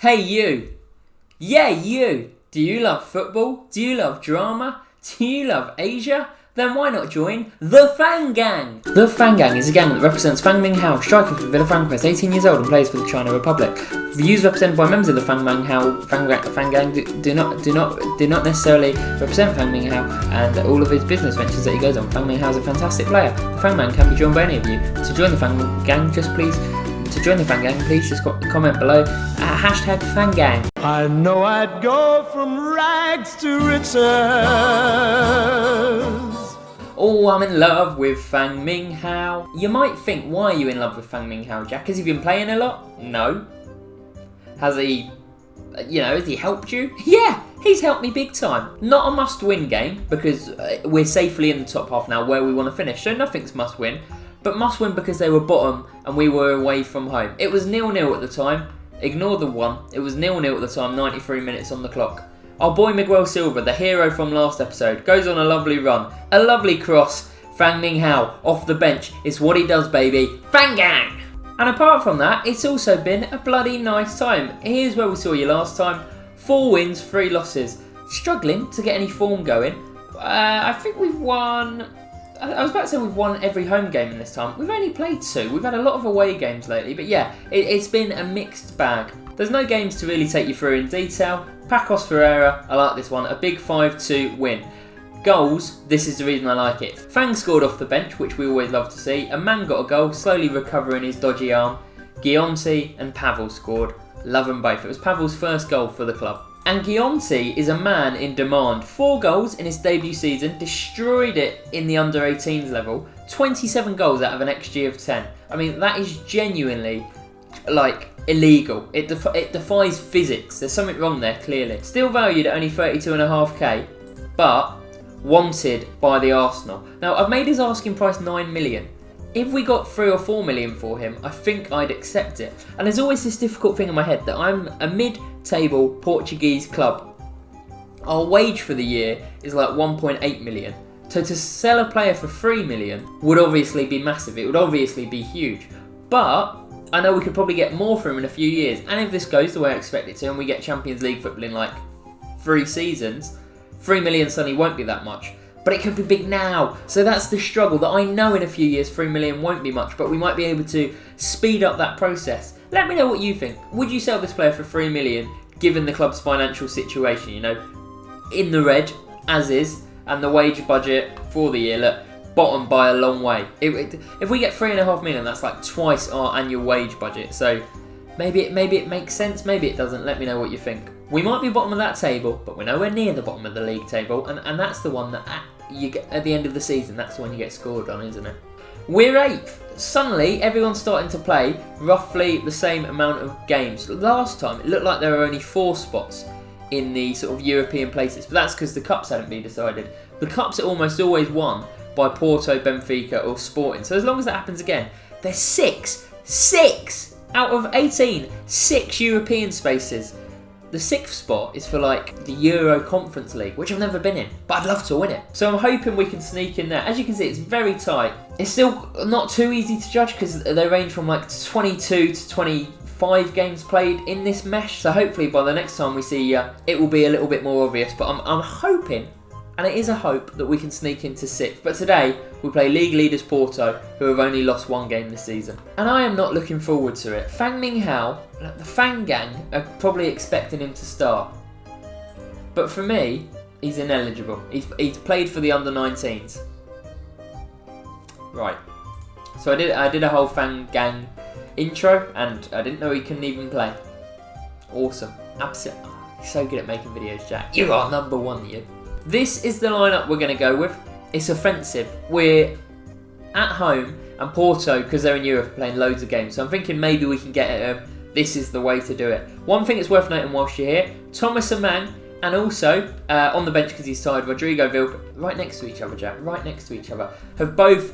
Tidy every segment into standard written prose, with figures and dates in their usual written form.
Hey you! Yeah, you! Do you love football? Do you love drama? Do you love Asia? Then why not join the Fang Gang? The Fang Gang is a gang that represents Fang Minghao, striker for Villa Franquest, 18 years old and plays for the China Republic. Views represented by members of the Fang Gang do not necessarily represent Fang Minghao and all of his business ventures that he goes on. Fang Minghao is a fantastic player. The Fang Man can be joined by any of you. To join the Fang Gang, please just comment below at #FangGang. I know I'd go from rags to riches. Oh, I'm in love with Fang Minghao. You might think, why are you in love with Fang Minghao, Jack? Has he been playing a lot? No. Has he helped you? Yeah, he's helped me big time. Not a must-win game, because we're safely in the top half now where we want to finish, so nothing's must-win. But must win because they were bottom and we were away from home. It was 0-0 at the time. Ignore the 1. It was 0-0 at the time, 93 minutes on the clock. Our boy Miguel Silva, the hero from last episode, goes on a lovely run. A lovely cross. Fang Minghao off the bench. It's what he does, baby. Fang Gang! And apart from that, it's also been a bloody nice time. Here's where we saw you last time. 4 wins, 3 losses. Struggling to get any form going. I think we've won... I was about to say we've won every home game in this time. We've only played 2. We've had a lot of away games lately. But yeah, it's been a mixed bag. There's no games to really take you through in detail. Pacos Ferreira, I like this one. A big 5-2 win. Goals, this is the reason I like it. Fang scored off the bench, which we always love to see. A man got a goal, slowly recovering his dodgy arm. Gionti and Pavel scored. Love them both. It was Pavel's first goal for the club. And Gionti is a man in demand. 4 goals in his debut season, destroyed it in the under-18s level. 27 goals out of an XG of 10. I mean, that is genuinely, illegal. It defies physics. There's something wrong there, clearly. Still valued at only 32.5k, but wanted by the Arsenal. Now, I've made his asking price 9 million. If we got 3 or 4 million for him, I think I'd accept it. And there's always this difficult thing in my head that I'm a mid-table Portuguese club. Our wage for the year is like 1.8 million. So to sell a player for 3 million would obviously be massive. It would obviously be huge. But I know we could probably get more for him in a few years. And if this goes the way I expect it to and we get Champions League football in 3 seasons, 3 million suddenly won't be that much. But it could be big now. So that's the struggle that I know in a few years 3 million won't be much, but we might be able to speed up that process. Let me know what you think. Would you sell this player for 3 million given the club's financial situation, in the red as is, and the wage budget for the year, look, bottom by a long way. If we get 3.5 million, that's like twice our annual wage budget. So maybe it makes sense, maybe it doesn't. Let me know what you think. We might be bottom of that table, but we're nowhere near the bottom of the league table, and that's the one that you get at the end of the season. That's the one you get scored on, isn't it? We're 8th. Suddenly, everyone's starting to play roughly the same amount of games. Last time, it looked like there were only 4 spots in the sort of European places, but that's because the cups hadn't been decided. The cups are almost always won by Porto, Benfica, or Sporting. So as long as that happens again, there's 6 out of 18, 6 European spaces. The 6th spot is for the Euro Conference League, which I've never been in, but I'd love to win it. So I'm hoping we can sneak in there. As you can see, it's very tight. It's still not too easy to judge because they range from 22 to 25 games played in this mesh. So hopefully by the next time we see you, it will be a little bit more obvious. But I'm hoping, and it is a hope, that we can sneak into 6th. But today, we play league leaders Porto, who have only lost 1 game this season. And I am not looking forward to it. Fang Minghao, the Fang Gang, are probably expecting him to start. But for me, he's ineligible. He's played for the under-19s. Right. So I did a whole Fang Gang intro, and I didn't know he couldn't even play. Awesome. Absolutely. Oh, so good at making videos, Jack. You are number 1, you. This is the lineup we're going to go with. It's offensive. We're at home, and Porto, because they're in Europe, are playing loads of games. So I'm thinking maybe we can get at them. This is the way to do it. One thing that's worth noting whilst you're here, Thomas Amang, and also on the bench because he's tired, Rodrigo Vilca, right next to each other, Jack, right next to each other, have both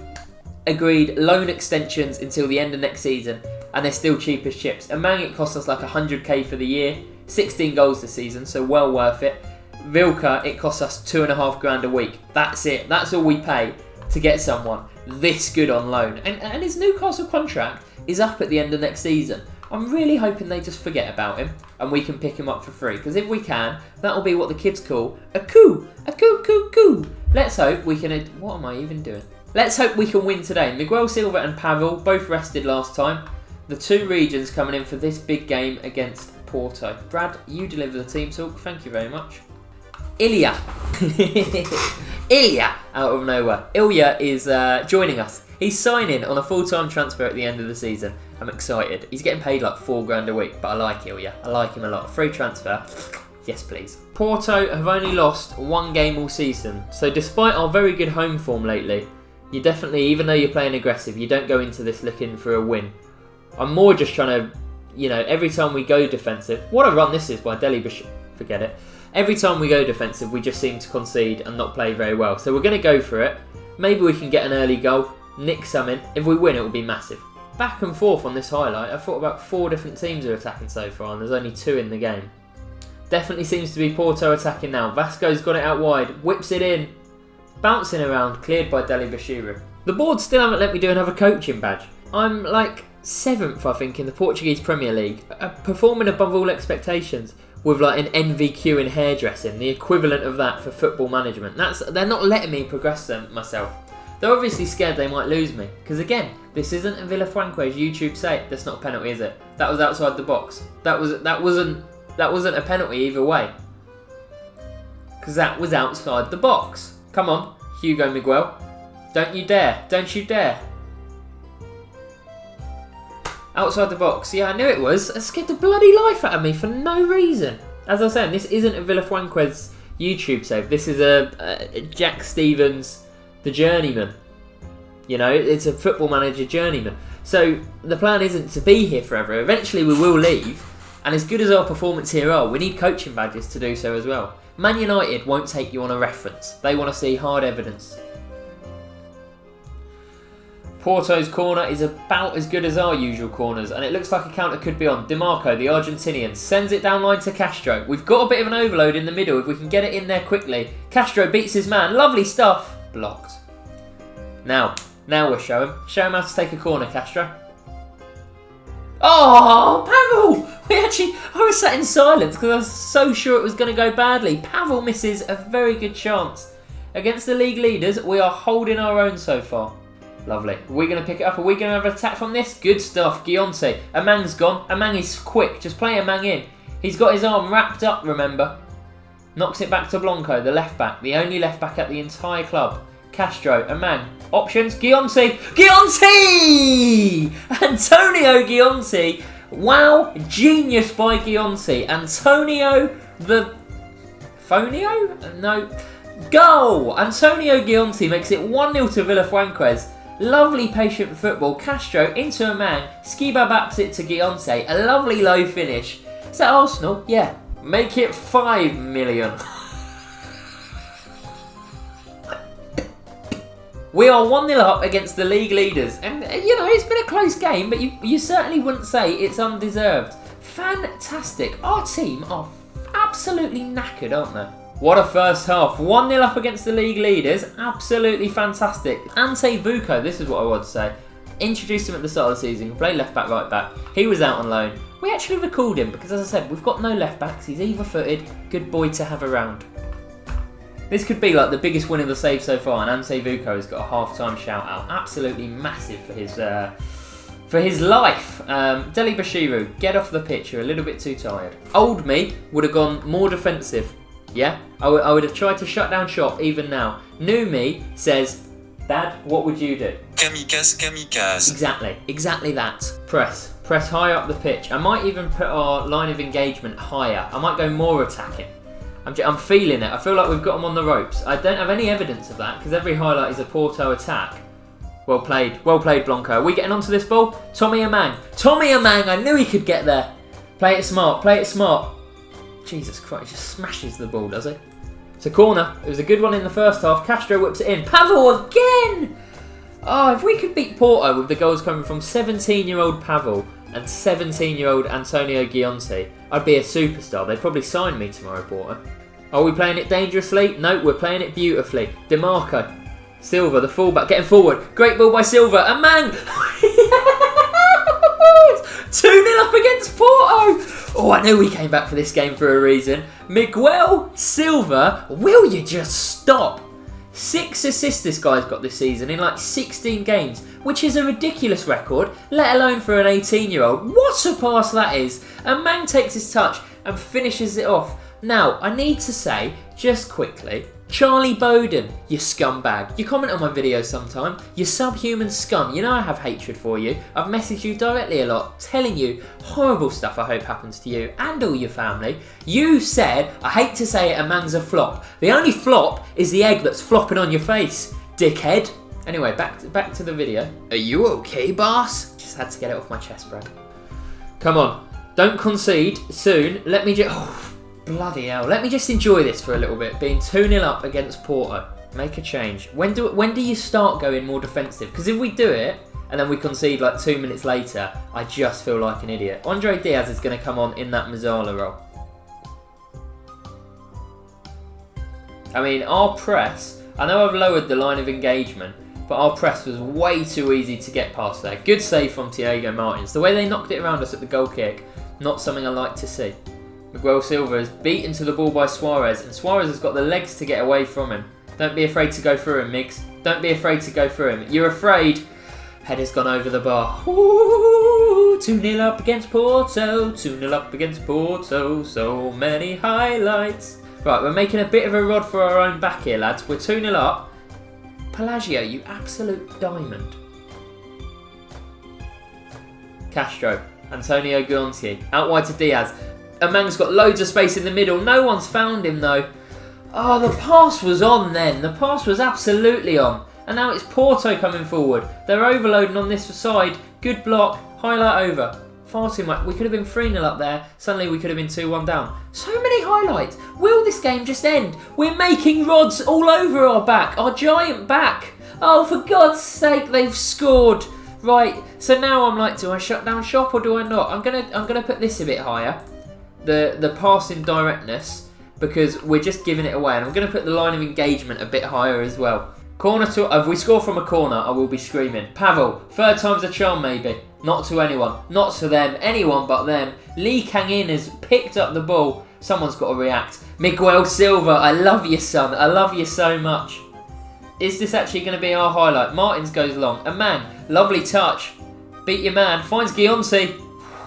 agreed loan extensions until the end of next season, and they're still cheap as chips. Amang, it cost us 100k for the year, 16 goals this season, so well worth it. Vilca, it costs us $2,500 a week. That's it. That's all we pay to get someone this good on loan. And his Newcastle contract is up at the end of next season. I'm really hoping they just forget about him and we can pick him up for free. Because if we can, that'll be what the kids call a coup. A coup, coup, coup. Let's hope we can... What am I even doing? Let's hope we can win today. Miguel Silva and Pavel, both rested last time. The two regions coming in for this big game against Porto. Brad, you deliver the team talk. Thank you very much. Ilya. Ilya, out of nowhere. Ilya is joining us. He's signing on a full-time transfer at the end of the season. I'm excited. He's getting paid like $4,000 a week, but I like Ilya. I like him a lot. Free transfer. Yes, please. Porto have only lost one game all season. So despite our very good home form lately, you definitely, even though you're playing aggressive, you don't go into this looking for a win. I'm more just trying to, you know, every time we go defensive... What a run this is by Deli Bashir. Forget it. Every time we go defensive, we just seem to concede and not play very well. So we're going to go for it. Maybe we can get an early goal, nick some in. If we win, it will be massive. Back and forth on this highlight. I thought about 4 different teams are attacking so far, and there's only 2 in the game. Definitely seems to be Porto attacking now. Vasco's got it out wide, whips it in. Bouncing around, cleared by Deli Bashiru. The board still haven't let me do another coaching badge. I'm like 7th, I think, in the Portuguese Premier League. Performing above all expectations. With like an NVQ in hairdressing, the equivalent of that for football management. They're not letting me progress myself. They're obviously scared they might lose me. Because again, this isn't a Villafranque's YouTube say. That's not a penalty, is it? That was outside the box. That wasn't a penalty either way. Because that was outside the box. Come on, Hugo Miguel. Don't you dare. Don't you dare. Outside the box. Yeah, I knew it was. It scared the bloody life out of me for no reason. As I was saying, this isn't a Villafranque's YouTube save. This is a Jack Stevens, the Journeyman. You know, it's a football manager journeyman. So the plan isn't to be here forever. Eventually we will leave. And as good as our performance here are, we need coaching badges to do so as well. Man United won't take you on a reference. They want to see hard evidence. Porto's corner is about as good as our usual corners, and it looks like a counter could be on. DiMarco, the Argentinian, sends it down line to Castro. We've got a bit of an overload in the middle if we can get it in there quickly. Castro beats his man. Lovely stuff. Blocked. Now we'll show him. Show him how to take a corner, Castro. Oh, Pavel! I was sat in silence because I was so sure it was going to go badly. Pavel misses a very good chance. Against the league leaders, we are holding our own so far. Lovely. Are we going to pick it up? Are we going to have an attack from this? Good stuff. Guionte. Amang's gone. Amang is quick. Just play Amang in. He's got his arm wrapped up, remember. Knocks it back to Blanco, the left back. The only left back at the entire club. Castro. Amang. Options. Guionte. Guionte! Antonio Guionte. Wow. Genius by Guionte. Antonio the... Fonio? No. Goal! Antonio Guionte makes it 1-0 to Villafranque's. Lovely patient football. Castro into a man. Skiba-baps it to Guionte. A lovely low finish. Is that Arsenal? Yeah. Make it 5 million. We are 1-0 up against the league leaders. And, you know, it's been a close game, but you certainly wouldn't say it's undeserved. Fantastic. Our team are absolutely knackered, aren't they? What a first half. 1-0 up against the league leaders. Absolutely fantastic. Ante Vuko, this is what I want to say. Introduced him at the start of the season. He played left back, right back. He was out on loan. We actually recalled him because, as I said, we've got no left backs. He's either-footed. Good boy to have around. This could be like the biggest win of the save so far, and Ante Vuko has got a half-time shout-out. Absolutely massive for his life. Deli Bashiru, get off the pitch. You're a little bit too tired. Old me would have gone more defensive. Yeah, I would have tried to shut down shop even now. New me says, Dad, what would you do? Kamikaze, kamikaze. Exactly that. Press high up the pitch. I might even put our line of engagement higher. I might go more attacking. I'm feeling it. I feel like we've got them on the ropes. I don't have any evidence of that because every highlight is a Porto attack. Well played, Blanco. Are we getting onto this ball? Tommy Amang, I knew he could get there. Play it smart. Jesus Christ, he just smashes the ball, does he? It's a corner. It was a good one in the first half. Castro whips it in. Pavel again! Oh, if we could beat Porto with the goals coming from 17-year-old Pavel and 17-year-old Antonio Guionte, I'd be a superstar. They'd probably sign me tomorrow, Porto. Are we playing it dangerously? No, we're playing it beautifully. DiMarco. Silva, the fullback, getting forward. Great ball by Silva. Amang! 2-0 up against Porto. Oh, I knew we came back for this game for a reason. Miguel Silva, will you just stop? 6 assists this guy's got this season in like 16 games, which is a ridiculous record, let alone for an 18-year-old. What a pass that is. And man takes his touch and finishes it off. Now, I need to say, just quickly, Charlie Bowden, you scumbag. You comment on my videos sometime. You subhuman scum. You know I have hatred for you. I've messaged you directly a lot, telling you horrible stuff I hope happens to you and all your family. You said, I hate to say it, a man's a flop. The only flop is the egg that's flopping on your face, dickhead. Anyway, back to the video. Are you okay, boss? Just had to get it off my chest, Brad. Come on. Don't concede soon. Let me just... Oh, bloody hell. Let me just enjoy this for a little bit. Being 2-0 up against Porto. Make a change. When do you start going more defensive? Because if we do it, and then we concede like 2 minutes later, I just feel like an idiot. Andre Diaz is going to come on in that Mazzala role. I mean, our press... I know I've lowered the line of engagement, but our press was way too easy to get past there. Good save from Thiago Martins. The way they knocked it around us at the goal kick, not something I like to see. Miguel Silva is beaten to the ball by Suarez, and Suarez has got the legs to get away from him. Don't be afraid to go through him, Miggs. Don't be afraid to go through him. You're afraid. Header's gone over the bar. Ooh, 2-0 up against Porto. 2-0 up against Porto. So many highlights. Right, we're making a bit of a rod for our own back here, lads. We're 2-0 up. Pelagio, you absolute diamond. Castro. Antonio Guanti. Out wide to Diaz. Amang's got loads of space in the middle. No one's found him though. Oh, the pass was on then. The pass was absolutely on. And now it's Porto coming forward. They're overloading on this side. Good block. Highlight over. Far too much. We could have been 3-0 up there. Suddenly we could have been 2-1 down. So many highlights. Will this game just end? We're making rods all over our back. Our giant back. Oh, for God's sake, they've scored. Right. So now I'm like, do I shut down shop or do I not? I'm gonna put this a bit higher. The passing directness, because we're just giving it away, and I'm going to put the line of engagement a bit higher as well. Corner to... If we score from a corner, I will be screaming. Pavel, third time's a charm maybe. Not to anyone. Not to them. Anyone but them. Lee Kang-in has picked up the ball. Someone's got to react. Miguel Silva, I love you, son. I love you so much. Is this actually going to be our highlight? Martins goes long. A man. Lovely touch. Beat your man. Finds Guionti.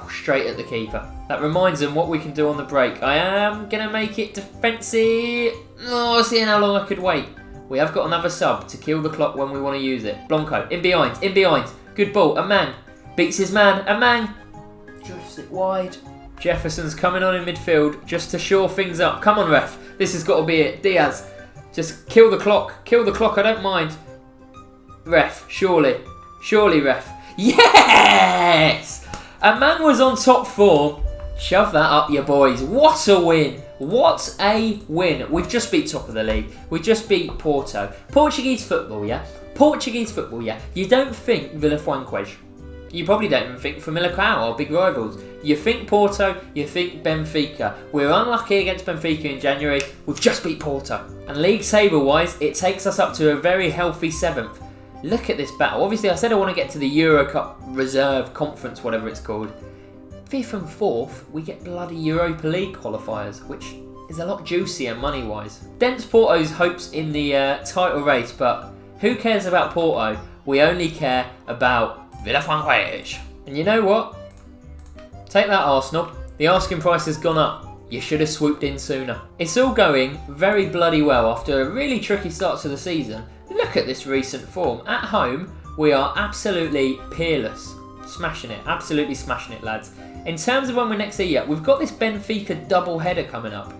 Straight at the keeper. That reminds them what we can do on the break. I am going to make it defensive. Oh, seeing how long I could wait. We have got another sub to kill the clock when we want to use it. Blanco, in behind, in behind. Good ball, a man. Beats his man, a man. Drifts it wide. Jefferson's coming on in midfield just to shore things up. Come on, ref. This has got to be it. Diaz, just kill the clock. Kill the clock, I don't mind. Ref, surely. Surely, ref. Yes! A man was on top form. Shove that up, you boys. What a win. What a win. We've just beat top of the league. We just beat Porto. Portuguese football, yeah? Portuguese football, yeah? You don't think Vila-Franquez. You probably don't even think Famalicão, our big rivals. You think Porto, you think Benfica. We're unlucky against Benfica in January. We've just beat Porto. And league table-wise, it takes us up to a very healthy 7th. Look at this battle. Obviously, I said I want to get to the Euro Cup Reserve Conference, whatever it's called. 5th and 4th, we get bloody Europa League qualifiers, which is a lot juicier money-wise. Dents Porto's hopes in the title race, but who cares about Porto? We only care about Vila-Franquez. And you know what? Take that, Arsenal. The asking price has gone up. You should have swooped in sooner. It's all going very bloody well after a really tricky start to the season. Look at this recent form. At home, we are absolutely peerless. Smashing it. Absolutely smashing it, lads. In terms of when we're next here, we've got this Benfica double header coming up.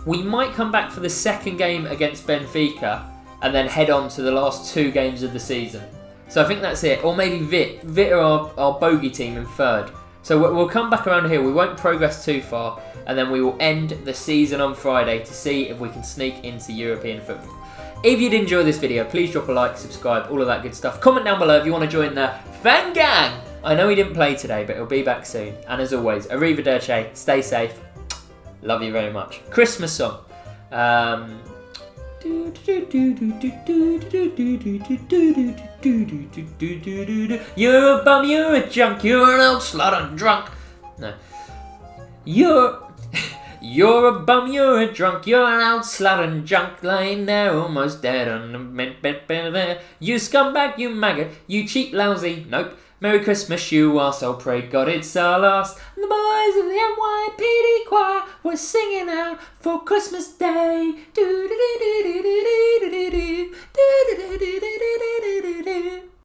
We might come back for the second game against Benfica and then head on to the last 2 games of the season. So I think that's it. Or maybe Vit. Vit are our bogey team in 3rd. So we'll come back around here. We won't progress too far. And then we will end the season on Friday to see if we can sneak into European football. If you did enjoy this video, please drop a like, subscribe, all of that good stuff. Comment down below if you want to join the Fan Gang. I know he didn't play today, but he'll be back soon. And as always, arrivederci, stay safe. Love you very much. Christmas song. You're a bum, you're a junk, you're an old slut and drunk. No. You're a bum, you're a drunk, you're an old slut and junk, lying there almost dead on the bed. You scumbag, you maggot, you cheap lousy, nope. Merry Christmas, you arsehole, pray God it's our last. And the boys of the NYPD choir were singing out for Christmas Day. Do do do do do do do do do do do do do do do do.